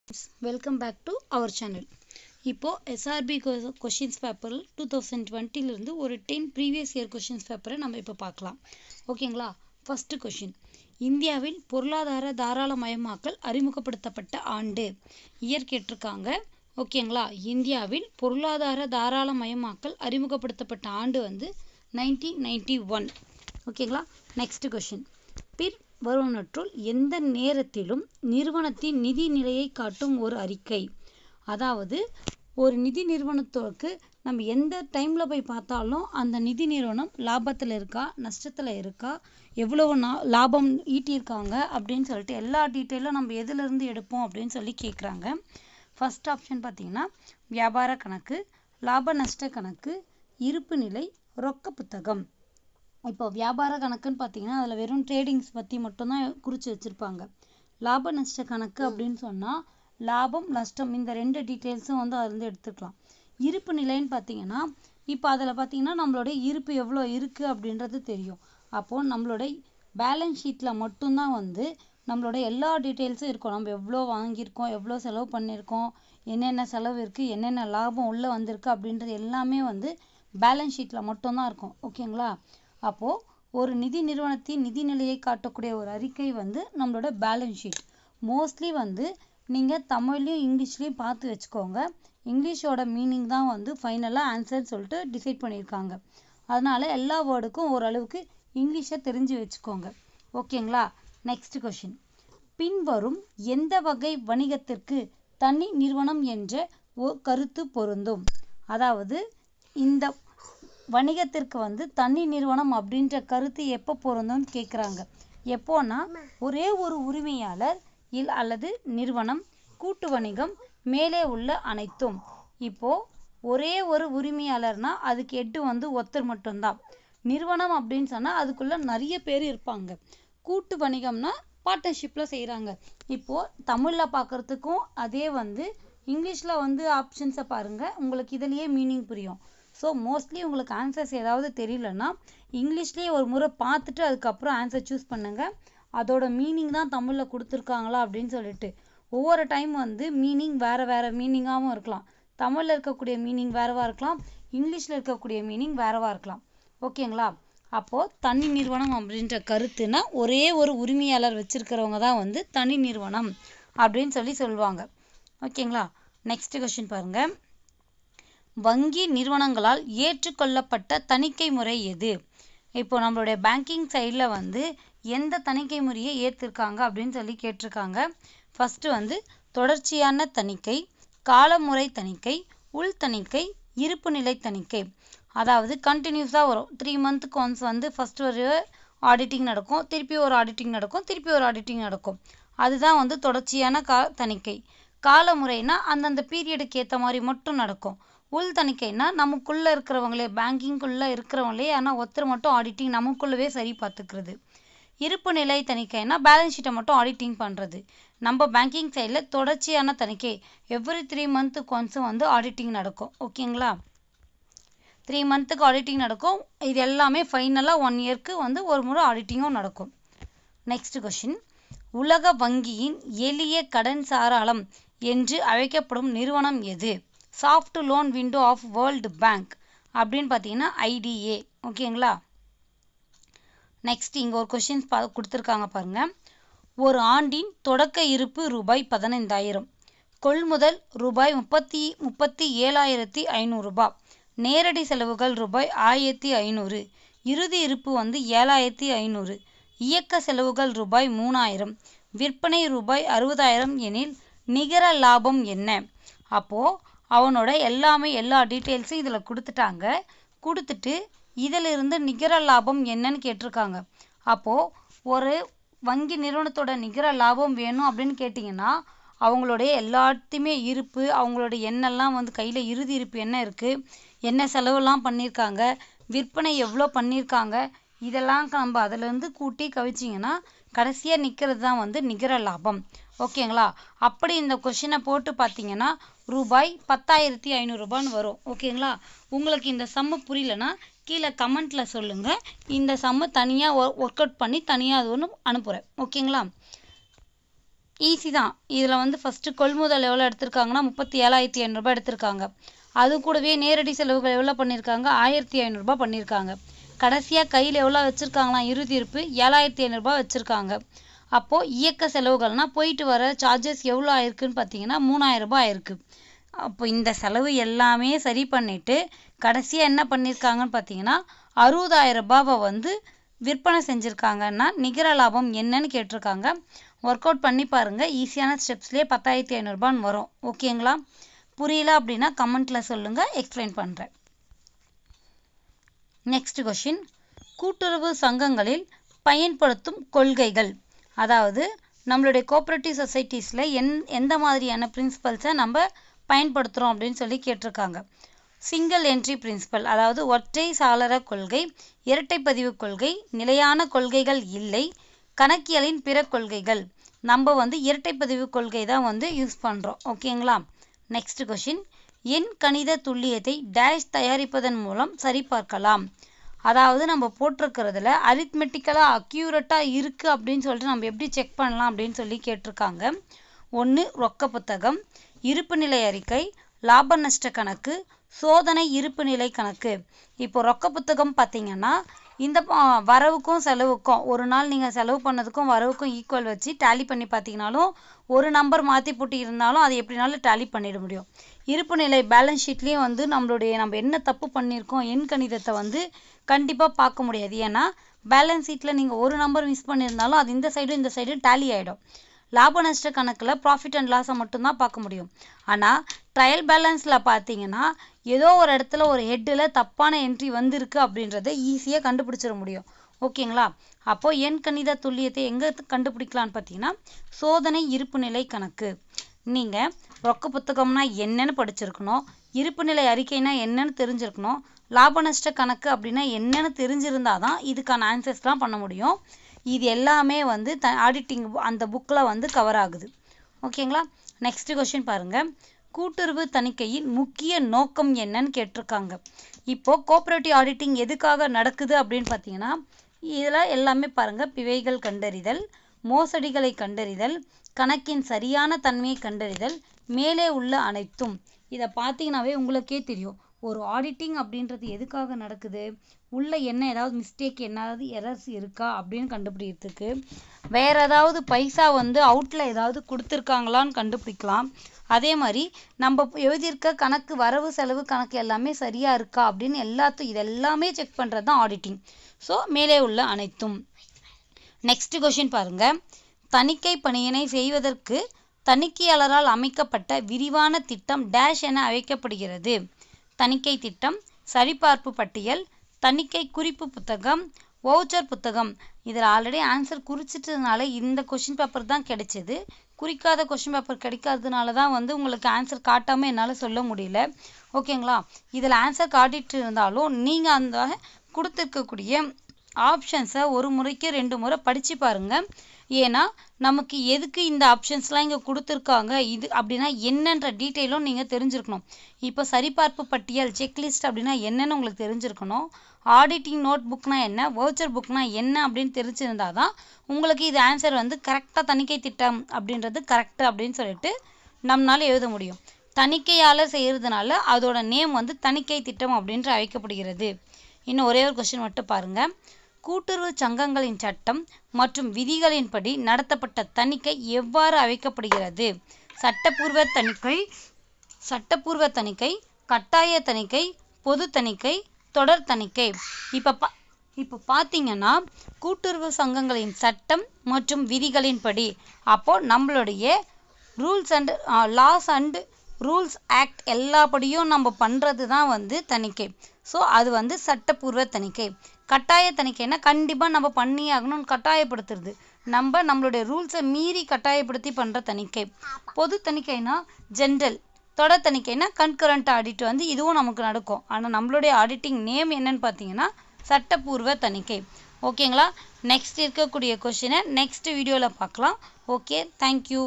Welcome back to our channel. இப்போது SRB questions பேப்பரில் 2020 ஒரு 10 ப்ரீவியஸ் இயர் கொஷின்ஸ் பேப்பரை நம்ம இப்போ பார்க்கலாம். ஓகேங்களா? ஃபஸ்ட்டு கொஷின், இந்தியாவில் பொருளாதார தாராளமயமாக்கல் அறிமுகப்படுத்தப்பட்ட ஆண்டு இயர் கேட்டிருக்காங்க. ஓகேங்களா? இந்தியாவில் பொருளாதார தாராளமயமாக்கல் அறிமுகப்படுத்தப்பட்ட ஆண்டு 1991. ஓகேங்களா? நெக்ஸ்ட் கொஷின், வருவனற்றுள் எந்த நேரத்திலும் நிறுவனத்தின் நிதி நிலையை காட்டும் ஒரு அறிக்கை. அதாவது ஒரு நிதி நிறுவனத்துக்கு நம்ம எந்த டைமில் போய் பார்த்தாலும் அந்த நிதி நிறுவனம் லாபத்தில் இருக்கா, நஷ்டத்தில் இருக்கா, எவ்வளவு லாபம் ஈட்டியிருக்காங்க அப்படின்னு சொல்லிட்டு எல்லா டீட்டெயிலும் நம்ம எதுலேருந்து எடுப்போம் அப்படின்னு சொல்லி கேட்குறாங்க. ஃபர்ஸ்ட் ஆப்ஷன் பார்த்தீங்கன்னா வியாபார கணக்கு, லாப நஷ்ட கணக்கு, இருப்பு நிலை, ரொக்க புத்தகம். இப்போ வியாபார கணக்குன்னு பார்த்தீங்கன்னா அதில் வெறும் ட்ரேடிங்ஸ் பற்றி மட்டும்தான் குறித்து வச்சுருப்பாங்க. லாப நஷ்ட கணக்கு அப்படின்னு சொன்னால் லாபம் நஷ்டம் இந்த ரெண்டு டீட்டெயில்ஸும் அதுலேருந்து எடுத்துக்கலாம். இருப்பு நிலைன்னு பார்த்தீங்கன்னா இப்போ அதில் பார்த்தீங்கன்னா நம்மளுடைய இருப்பு எவ்வளோ இருக்குது அப்படின்றது தெரியும். அப்போது நம்மளுடைய பேலன்ஸ் ஷீட்டில் மட்டும்தான் நம்மளோட எல்லா டீட்டெயில்ஸும் இருக்கும். நம்ம எவ்வளோ வாங்கியிருக்கோம், எவ்வளோ செலவு பண்ணியிருக்கோம், என்னென்ன செலவு இருக்குது, என்னென்ன லாபம் உள்ளே வந்திருக்கு அப்படின்றது எல்லாமே பேலன்ஸ் ஷீட்டில் மட்டும்தான் இருக்கும். ஓகேங்களா? அப்போது ஒரு நிதி நிறுவனத்தின் நிதி நிலையை காட்டக்கூடிய ஒரு அறிக்கை நம்மளோட பேலன்ஸ் ஷீட். மோஸ்ட்லி நீங்கள் தமிழ்லையும் இங்கிலீஷ்லேயும் பார்த்து வச்சுக்கோங்க. இங்கிலீஷோட மீனிங் தான் ஃபைனலாக ஆன்சர்னு சொல்லிட்டு டிசைட் பண்ணியிருக்காங்க. அதனால் எல்லா வேர்டுக்கும் ஓரளவுக்கு இங்கிலீஷை தெரிஞ்சு வச்சுக்கோங்க. ஓகேங்களா? நெக்ஸ்ட் கொஷின், பின்வரும் எந்த வகை வணிகத்திற்கு தனி நிறுவனம் என்ற கருத்து பொருந்தும். அதாவது இந்த வணிகத்திற்கு தனி நிறுவனம் அப்படின்ற கருத்து எப்போ பொருந்தும்னு கேட்குறாங்க. எப்போன்னா ஒரே ஒரு உரிமையாளர் அல்லது நிறுவனம், கூட்டு வணிகம், மேலே உள்ள அனைத்தும். இப்போது ஒரே ஒரு உரிமையாளர்னா அதுக்கு ஹெட்டு ஒருத்தர் மட்டும்தான். நிறுவனம் அப்படின்னு சொன்னால் அதுக்குள்ளே நிறைய பேர் இருப்பாங்க. கூட்டு வணிகம்னா பார்ட்னர்ஷிப்பில் செய்கிறாங்க. இப்போது தமிழில் பார்க்குறதுக்கும் அதே இங்கிலீஷில் ஆப்ஷன்ஸை பாருங்கள், உங்களுக்கு இதுலேயே மீனிங் புரியும். ஸோ மோஸ்ட்லி உங்களுக்கு ஆன்சர்ஸ் ஏதாவது தெரியலன்னா இங்கிலீஷ்லேயே ஒரு முறை பார்த்துட்டு அதுக்கப்புறம் ஆன்சர் சூஸ் பண்ணுங்கள். அதோட மீனிங் தான் தமிழில் கொடுத்துருக்காங்களா அப்படின்னு சொல்லிட்டு. ஒவ்வொரு டைம் மீனிங் வேறு மீனிங்காகவும் இருக்கலாம். தமிழில் இருக்கக்கூடிய மீனிங் வேறவாக இருக்கலாம், இங்கிலீஷில் இருக்கக்கூடிய மீனிங் வேறவாக இருக்கலாம். ஓகேங்களா? அப்போது தனி நிறுவனம் அப்படின்ற கருத்துனா ஒரே ஒரு உரிமையாளர் வச்சுருக்கிறவங்க தான் தனி நிறுவனம் அப்படின்னு சொல்லுவாங்க. ஓகேங்களா? நெக்ஸ்ட் கொஸ்டின் பாருங்கள், வங்கி நிறுவனங்களால் ஏற்றுக்கொள்ளப்பட்ட தணிக்கை முறை எது? இப்போ நம்மளுடைய பேங்கிங் சைடில் எந்த தணிக்கை முறையை ஏற்றிருக்காங்க அப்படின்னு சொல்லி கேட்டிருக்காங்க. ஃபஸ்ட்டு தொடர்ச்சியான தணிக்கை, காலமுறை தணிக்கை, உள் தணிக்கை, இருப்பு நிலை தணிக்கை. அதாவது கண்டினியூஸாக வரும். 3 மந்த்துக்கு ஒன்ஸ் ஃபஸ்ட்டு ஒரு ஆடிட்டிங் நடக்கும், திருப்பி ஒரு ஆடிட்டிங் நடக்கும், திருப்பி ஒரு ஆடிட்டிங் நடக்கும். அதுதான் தொடர்ச்சியான தணிக்கை. காலமுறைனா அந்தந்த பீரியடுக்கு ஏற்ற மாதிரி மட்டும் நடக்கும். உள் தணிக்கைனா நமக்குள்ளே இருக்கிறவங்களே, பேங்கிங்குள்ளே இருக்கிறவங்களே, ஆனால் ஒருத்தர் மட்டும் ஆடிட்டிங் நமக்குள்ளவே சரி பார்த்துக்கிறது. இருப்பு நிலை தணிக்கைனா பேலன்ஸ் ஷீட்டை மட்டும் ஆடிட்டிங் பண்ணுறது. நம்ம பேங்கிங் சைடில் தொடர்ச்சியான தணிக்கை எவ்ரி 3 மந்த்துக்கு ஒன்ஸ் ஆடிட்டிங் நடக்கும். ஓகேங்களா? 3 மந்த்துக்கு ஆடிட்டிங் நடக்கும். இது எல்லாமே ஃபைனலாக 1 இயர்க்கு ஒரு முறை ஆடிட்டிங்கும் நடக்கும். நெக்ஸ்ட் கொஷின், உலக வங்கியின் எளிய கடன் சாராளம் என்று அழைக்கப்படும் நிறுவனம் எது? Soft loan window of world bank அப்படின்னு பார்த்தீங்கன்னா ஐடிஏ. ஓகேங்களா? நெக்ஸ்ட் இங்கே ஒரு கொஷின்ஸ் கொடுத்துருக்காங்க பாருங்கள். ஒரு ஆண்டின் தொடக்க இருப்பு ரூபாய் 15,000, கொள்முதல் ரூபாய் 37,500, நேரடி செலவுகள் ரூபாய் 1,500, இறுதி இருப்பு 7,500, இயக்க செலவுகள் ரூபாய் 3,000, விற்பனை ரூபாய் 60,000 எனில் நிகர லாபம் என்ன? அப்போது அவனோட எல்லா டீட்டெயில்ஸும் இதில் கொடுத்துட்டாங்க. கொடுத்துட்டு இதிலிருந்து நிகர லாபம் என்னன்னு கேட்டிருக்காங்க. அப்போது ஒரு வங்கி நிறுவனத்தோட நிகர லாபம் வேணும் அப்படின்னு கேட்டிங்கன்னா அவங்களுடைய எல்லாத்தையுமே இருப்பு, அவங்களோட எண்ணெல்லாம் கையில் இறுதி இருப்பு என்ன இருக்குது, என்ன செலவுலாம் பண்ணியிருக்காங்க, விற்பனை எவ்வளோ பண்ணியிருக்காங்க, இதெல்லாம் நம்ம அதிலேருந்து கூட்டி கழிச்சிங்கன்னா கடைசியாக நிற்கிறது தான் நிகர லாபம். ஓகேங்களா? அப்படி இந்த கொஷினை போட்டு பார்த்தீங்கன்னா ரூபாய் 10,500 வரும். ஓகேங்களா? உங்களுக்கு இந்த சம்மு புரியலன்னா கீழே கமெண்ட்டில் சொல்லுங்கள். இந்த சம்மு தனியாக ஒர்க் அவுட் பண்ணி தனியாக அது ஒன்று அனுப்புகிறேன். ஓகேங்களா? ஈஸி தான். இதில் வந்து ஃபஸ்ட்டு கொள்முதல் எவ்வளோ எடுத்திருக்காங்கன்னா 37,500 ரூபாய் எடுத்திருக்காங்க. அது கூடவே நேரடி செலவுகள் எவ்வளோ பண்ணியிருக்காங்க, 1,500 ரூபாய் பண்ணியிருக்காங்க. கடைசியாக கையில் எவ்வளோ வச்சுருக்காங்களாம், இறுதி இருப்பு 7,500 ரூபாய் வச்சுருக்காங்க. அப்போது இயக்க செலவுகள்னால் போயிட்டு வர சார்ஜஸ் எவ்வளோ ஆயிருக்குன்னு பார்த்தீங்கன்னா 3,000 ரூபாய் ஆயிருக்கு. அப்போ இந்த செலவு எல்லாமே சரி பண்ணிவிட்டு கடைசியாக என்ன பண்ணியிருக்காங்கன்னு பார்த்தீங்கன்னா 60,000 ரூபாவை வந்து விற்பனை செஞ்சுருக்காங்கன்னா நிகர லாபம் என்னன்னு கேட்டிருக்காங்க. ஒர்க் அவுட் பண்ணி பாருங்கள். ஈஸியான ஸ்டெப்ஸ்லேயே 10,500 ரூபான்னு வரும். ஓகேங்களா? புரியல அப்படின்னா கமெண்ட்டில் சொல்லுங்கள், எக்ஸ்பிளைன் பண்ணுறேன். நெக்ஸ்ட் கொஷின், கூட்டுறவு சங்கங்களில் பயன்படுத்தும் கொள்கைகள். அதாவது நம்மளுடைய கோஆப்ரேட்டிவ் சொசைட்டிஸில் எந்த மாதிரியான பிரின்சிபல்ஸை நம்ம பயன்படுத்துகிறோம் அப்படின்னு சொல்லி கேட்டிருக்காங்க. சிங்கிள் என்ட்ரி பிரின்சிபல், அதாவது ஒற்றை சாளர கொள்கை, இரட்டை பதிவு கொள்கை, நிலையான கொள்கைகள் இல்லை, கணக்கியலின் பிற கொள்கைகள். நம்ம வந்து இரட்டை பதிவு கொள்கை தான் வந்து யூஸ் பண்ணுறோம். ஓகேங்களா? நெக்ஸ்ட் கொஷின், எண் கணித துல்லியத்தை டேஷ் தயாரிப்பதன் மூலம் சரிபார்க்கலாம். அதாவது நம்ம போட்டிருக்கிறதுல அரித்மெட்டிக்கலாக அக்யூரேட்டாக இருக்குது அப்படின்னு சொல்லிட்டு நம்ம எப்படி செக் பண்ணலாம் அப்படின்னு சொல்லி கேட்டிருக்காங்க. 1 ரொக்க புத்தகம், இருப்பு நிலை அறிக்கை, லாப நஷ்ட கணக்கு, சோதனை இருப்பு நிலை கணக்கு. இப்போ ரொக்க புத்தகம் பார்த்தீங்கன்னா இந்த வரவுக்கும் செலவுக்கும் ஒரு நாள் நீங்கள் செலவு பண்ணதுக்கும் வரவுக்கும் ஈக்குவல் வச்சு டேலி பண்ணி பார்த்தீங்கனாலும் ஒரு நம்பர் மாற்றி போட்டு இருந்தாலும் அது எப்படினாலும் டேலி பண்ணிட முடியும். இருப்பு நிலை பேலன்ஸ் ஷீட்லேயும் வந்து நம்ம என்ன தப்பு பண்ணியிருக்கோம் எண் கணிதத்தை வந்து கண்டிப்பாக பார்க்க முடியாது. ஏன்னா பேலன்ஸ் ஷீட்டில் நீங்கள் ஒரு நம்பர் மிஸ் பண்ணியிருந்தாலும் அது இந்த சைடும் டேலி ஆகிடும். லாப நஷ்ட கணக்கில் ப்ராஃபிட் அண்ட் லாஸை மட்டும்தான் பார்க்க முடியும். ஆனால் ட்ரையல் பேலன்ஸில் பார்த்தீங்கன்னா ஏதோ ஒரு இடத்துல ஒரு ஹெட்டில் தப்பான என்ட்ரி வந்திருக்கு அப்படின்றத ஈஸியாக கண்டுபிடிச்சிட முடியும். ஓகேங்களா? அப்போது எண் கணித துல்லியத்தை எங்கே கண்டுபிடிக்கலான்னு பார்த்தீங்கன்னா சோதனை இருப்பு நிலை கணக்கு. நீங்கள் ரொக்க புத்தகம்னா என்னன்னு படிச்சிருக்கணும், இருப்பு நிலை அறிக்கைனா என்னன்னு தெரிஞ்சிருக்கணும், லாப நஷ்ட கணக்கு அப்படின்னா என்னன்னு தெரிஞ்சிருந்தால் தான் இதுக்கான ஆன்சர்ஸ்லாம் பண்ண முடியும். இது எல்லாமே வந்து ஆடிட்டிங் அந்த புக்கில் வந்து கவர் ஆகுது. ஓகேங்களா? நெக்ஸ்ட் கொஸ்டின் பாருங்கள், கூட்டுறவு தணிக்கையின் முக்கிய நோக்கம் என்னன்னு கேட்டிருக்காங்க. இப்போது கோஆப்ரேட்டிவ் ஆடிட்டிங் எதுக்காக நடக்குது அப்படின்னு பார்த்தீங்கன்னா இதில் எல்லாமே பாருங்கள், பிழைகள் கண்டறிதல், மோசடிகளை கண்டறிதல், கணக்கின் சரியான தன்மையை கண்டறிதல், மேலே உள்ள அனைத்தும். இதை பார்த்தீங்கன்னாவே உங்களுக்கே தெரியும் ஒரு ஆடிட்டிங் அப்படின்றது எதுக்காக நடக்குது, உள்ள என்ன ஏதாவது மிஸ்டேக் ஏதாவது எரர்ஸ் இருக்கா அப்படின்னு கண்டுபிடிக்கிறதுக்கு, வேற ஏதாவது பைசா வந்து அவுட்டில் ஏதாவது கொடுத்துருக்காங்களான்னு கண்டுபிடிக்கலாம். அதே மாதிரி நம்ம எழுதியிருக்க கணக்கு வரவு செலவு கணக்கு எல்லாமே சரியாக இருக்கா அப்படின்னு இதெல்லாமே செக் பண்ணுறது தான் ஆடிட்டிங். ஸோ மேலே உள்ள அனைத்தும். நெக்ஸ்ட் கொஷின் பாருங்கள், தணிக்கை பணியினை செய்வதற்கு தணிக்கையாளரால் அமைக்கப்பட்ட விரிவான திட்டம் டேஷ் என அழைக்கப்படுகிறது. தணிக்கை திட்டம், சரிபார்ப்பு பட்டியல், தணிக்கை குறிப்பு புத்தகம், வவுச்சர் புத்தகம். இதில் ஆல்ரெடி ஆன்சர் குறிச்சிட்டதுனால இந்த கொஷின் பேப்பர் தான் கிடைச்சிது. குறிக்காத கொஷின் பேப்பர் கிடைக்காததுனால தான் வந்து உங்களுக்கு ஆன்சர் காட்டாமல் என்னால் சொல்ல முடியல. ஓகேங்களா? இதில் ஆன்சர் காட்டிட்டு இருந்தாலும் நீங்கள் அந்த கொடுத்துருக்கக்கூடிய ஆப்ஷன்ஸை ஒரு முறைக்கு 2 முறை படித்து பாருங்கள். ஏன்னா நமக்கு எதுக்கு இந்த ஆப்ஷன்ஸ்லாம் இங்கே கொடுத்துருக்காங்க இது அப்படின்னா என்னன்ற டீட்டெயிலும் நீங்கள் தெரிஞ்சிருக்கணும். இப்போ சரிபார்ப்பு பட்டியல் செக்லிஸ்ட் அப்படின்னா என்னன்னு உங்களுக்கு தெரிஞ்சிருக்கணும். ஆடிட்டிங் நோட் புக்னா என்ன, வவுச்சர் புக்னா என்ன அப்படின்னு தெரிஞ்சிருந்தா தான் உங்களுக்கு இது ஆன்சர் வந்து கரெக்டாக தணிக்கை திட்டம் அப்படின்றது கரெக்டு அப்படின்னு சொல்லிட்டு நம்மளால எழுத முடியும். தணிக்கையாளர் செய்கிறதுனால அதோட நேம் வந்து தணிக்கை திட்டம் அப்படின்று அழைக்கப்படுகிறது. இன்னும் ஒரே ஒரு கொஸ்டின் மட்டும் பாருங்கள், கூட்டுறவு சங்கங்களின் சட்டம் மற்றும் விதிகளின்படி நடத்தப்பட்ட தணிக்கை எவ்வாறு அழைக்கப்படுகிறது? சட்டப்பூர்வ தணிக்கை, கட்டாய தணிக்கை, பொது தணிக்கை, தொடர் தணிக்கை. இப்போ பார்த்தீங்கன்னா கூட்டுறவு சங்கங்களின் சட்டம் மற்றும் விதிகளின்படி அப்போ நம்மளுடைய லாஸ் அண்ட் ரூல்ஸ் ஆக்ட் எல்லாப்படியும் நம்ம பண்ணுறது தான் வந்து தணிக்கை. ஸோ அது வந்து சட்டப்பூர்வ தணிக்கை. கட்டாய தணிக்கைன்னா கண்டிப்பாக நம்ம பண்ணி ஆகணும்னு கட்டாயப்படுத்துறது, நம்மளுடைய ரூல்ஸை மீறி கட்டாயப்படுத்தி பண்ணுற தணிக்கை. பொது தணிக்கைனா ஜென்ரல். தொடர் தணிக்கைனா கன்கரண்ட் ஆடிட் வந்து இதுவும் நமக்கு நடக்கும். ஆனால் நம்மளுடைய ஆடிட்டிங் நேம் என்னன்னு பார்த்தீங்கன்னா சட்டப்பூர்வ தணிக்கை. ஓகேங்களா? நெக்ஸ்ட் இருக்கக்கூடிய கொஸ்டினை நெக்ஸ்ட் வீடியோவில் பார்க்கலாம். Okay, thank you.